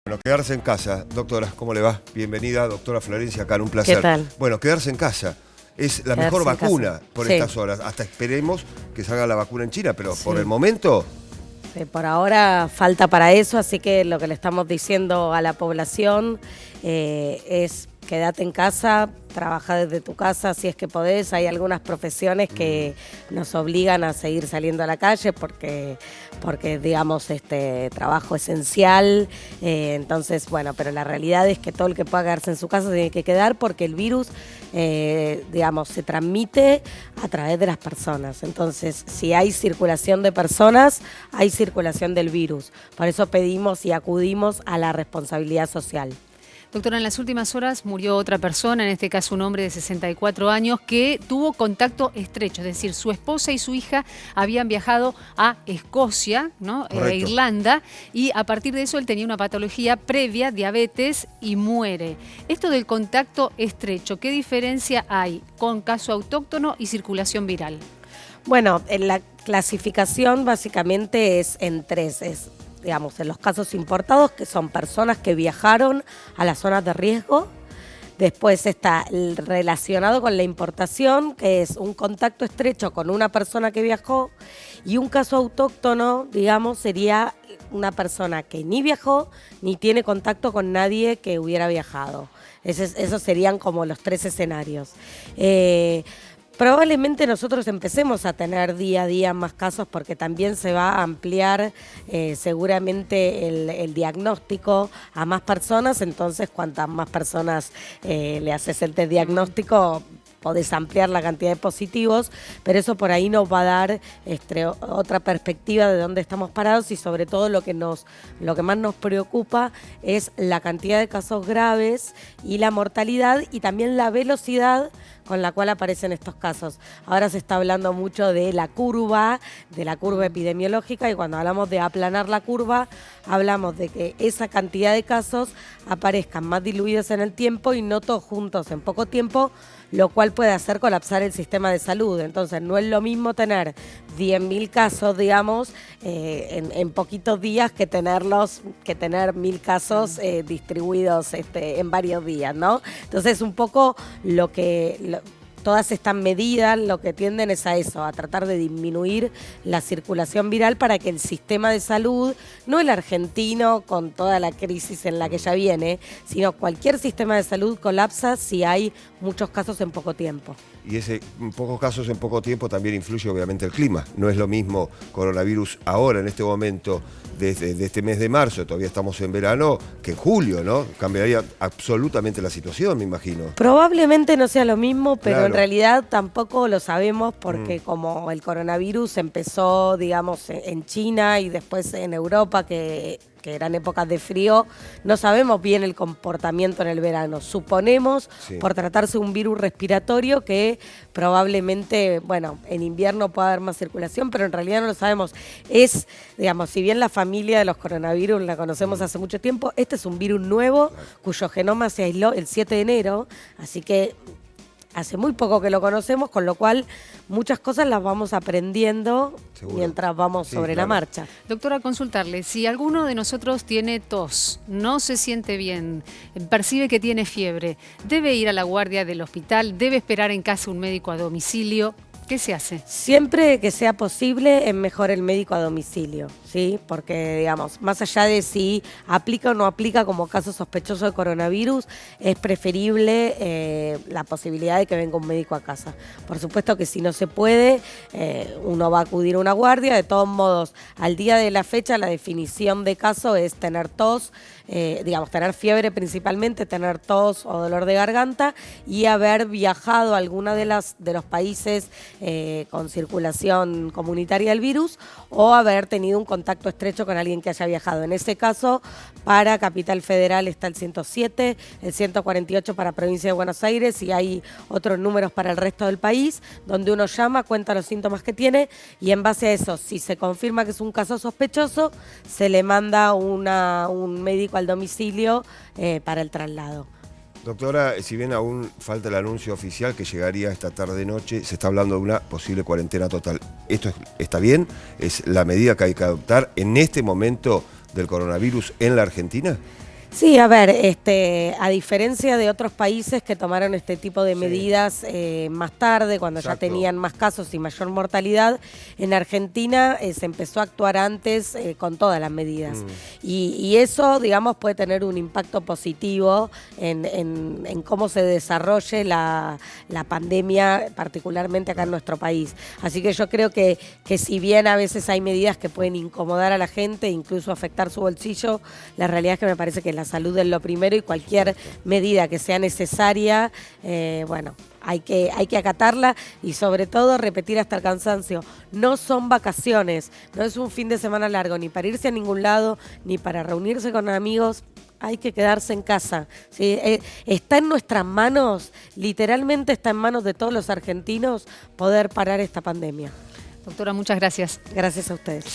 Bueno, quedarse en casa, doctora, ¿cómo le va? Bienvenida, doctora Florencia Cano, un placer. ¿Qué tal? Bueno, quedarse en casa es la Quedarse mejor en vacuna casa. por Sí. estas horas. Hasta esperemos que salga la vacuna en China, pero Sí. por el momento... Por ahora falta para eso, así que lo que le estamos diciendo a la población es quédate en casa, trabaja desde tu casa si es que podés. Hay algunas profesiones que nos obligan a seguir saliendo a la calle porque digamos, trabajo esencial. Entonces, bueno, pero la realidad es que todo el que pueda quedarse en su casa tiene que quedar porque el virus, digamos, se transmite a través de las personas. Entonces, si hay circulación de personas, hay circulación del virus. Por eso pedimos y acudimos a la responsabilidad social. Doctora, en las últimas horas murió otra persona, en este caso un hombre de 64 años, que tuvo contacto estrecho, es decir, su esposa y su hija habían viajado a Escocia, ¿no? Irlanda, y a partir de eso él tenía una patología previa, diabetes, y muere. Esto del contacto estrecho, ¿qué diferencia hay con caso autóctono y circulación viral? Bueno, en la clasificación básicamente es en tres, digamos, en los casos importados, que son personas que viajaron a las zonas de riesgo. Después está el relacionado con la importación, que es un contacto estrecho con una persona que viajó. Y un caso autóctono, digamos, sería una persona que ni viajó ni tiene contacto con nadie que hubiera viajado. Esos serían como los tres escenarios. Probablemente nosotros empecemos a tener día a día más casos porque también se va a ampliar seguramente el diagnóstico a más personas. Entonces, cuantas más personas le haces el test diagnóstico, podés ampliar la cantidad de positivos, pero eso por ahí nos va a dar otra perspectiva de dónde estamos parados y sobre todo lo que más nos preocupa es la cantidad de casos graves y la mortalidad y también la velocidad con la cual aparecen estos casos. Ahora se está hablando mucho de la curva epidemiológica, y cuando hablamos de aplanar la curva, hablamos de que esa cantidad de casos aparezcan más diluidos en el tiempo y no todos juntos en poco tiempo, lo cual puede hacer colapsar el sistema de salud. Entonces no es lo mismo tener 10.000 casos, digamos, en poquitos días que tener 1.000 casos distribuidos en varios días, ¿no? Entonces un poco todas estas medidas lo que tienden es a eso, a tratar de disminuir la circulación viral para que el sistema de salud, no el argentino con toda la crisis en la que ya viene, sino cualquier sistema de salud colapsa si hay muchos casos en poco tiempo. Y pocos casos en poco tiempo también influye obviamente el clima. No es lo mismo coronavirus ahora, en este momento, desde este mes de marzo, todavía estamos en verano, que en julio, ¿no? Cambiaría absolutamente la situación, me imagino. Probablemente no sea lo mismo, pero claro, en realidad tampoco lo sabemos porque como el coronavirus empezó, digamos, en China y después en Europa, que eran épocas de frío, no sabemos bien el comportamiento en el verano. Suponemos, por tratarse de un virus respiratorio, que probablemente, bueno, en invierno pueda haber más circulación, pero en realidad no lo sabemos. Digamos, si bien la familia de los coronavirus la conocemos hace mucho tiempo, este es un virus nuevo cuyo genoma se aisló el 7 de enero, así que hace muy poco que lo conocemos, con lo cual muchas cosas las vamos aprendiendo mientras vamos sobre la marcha. Doctora, consultarle, si alguno de nosotros tiene tos, no se siente bien, percibe que tiene fiebre, ¿debe ir a la guardia del hospital? ¿Debe esperar en casa un médico a domicilio? ¿Qué se hace? Siempre que sea posible es mejor el médico a domicilio, ¿sí? Porque, digamos, más allá de si aplica o no aplica como caso sospechoso de coronavirus, es preferible la posibilidad de que venga un médico a casa. Por supuesto que si no se puede, uno va a acudir a una guardia. De todos modos, al día de la fecha, la definición de caso es tener tos, digamos, tener fiebre principalmente, tener tos o dolor de garganta y haber viajado a alguna de los países con circulación comunitaria del virus o haber tenido un contacto estrecho con alguien que haya viajado. En ese caso, para Capital Federal está el 107, el 148 para Provincia de Buenos Aires y hay otros números para el resto del país, donde uno llama, cuenta los síntomas que tiene y en base a eso, si se confirma que es un caso sospechoso, se le manda un médico al domicilio para el traslado. Doctora, si bien aún falta el anuncio oficial que llegaría esta tarde-noche, se está hablando de una posible cuarentena total. ¿Esto está bien? ¿Es la medida que hay que adoptar en este momento del coronavirus en la Argentina? Sí, a ver, a diferencia de otros países que tomaron este tipo de medidas más tarde, cuando Exacto. ya tenían más casos y mayor mortalidad, en Argentina se empezó a actuar antes con todas las medidas. Y eso, digamos, puede tener un impacto positivo en cómo se desarrolle la pandemia, particularmente acá en nuestro país. Así que yo creo que si bien a veces hay medidas que pueden incomodar a la gente, incluso afectar su bolsillo, la realidad es que me parece que la salud es lo primero y cualquier medida que sea necesaria, bueno, hay que acatarla y sobre todo repetir hasta el cansancio. No son vacaciones, no es un fin de semana largo, ni para irse a ningún lado, ni para reunirse con amigos. Hay que quedarse en casa, ¿sí? Está en nuestras manos, literalmente está en manos de todos los argentinos poder parar esta pandemia. Doctora, muchas gracias. Gracias a ustedes.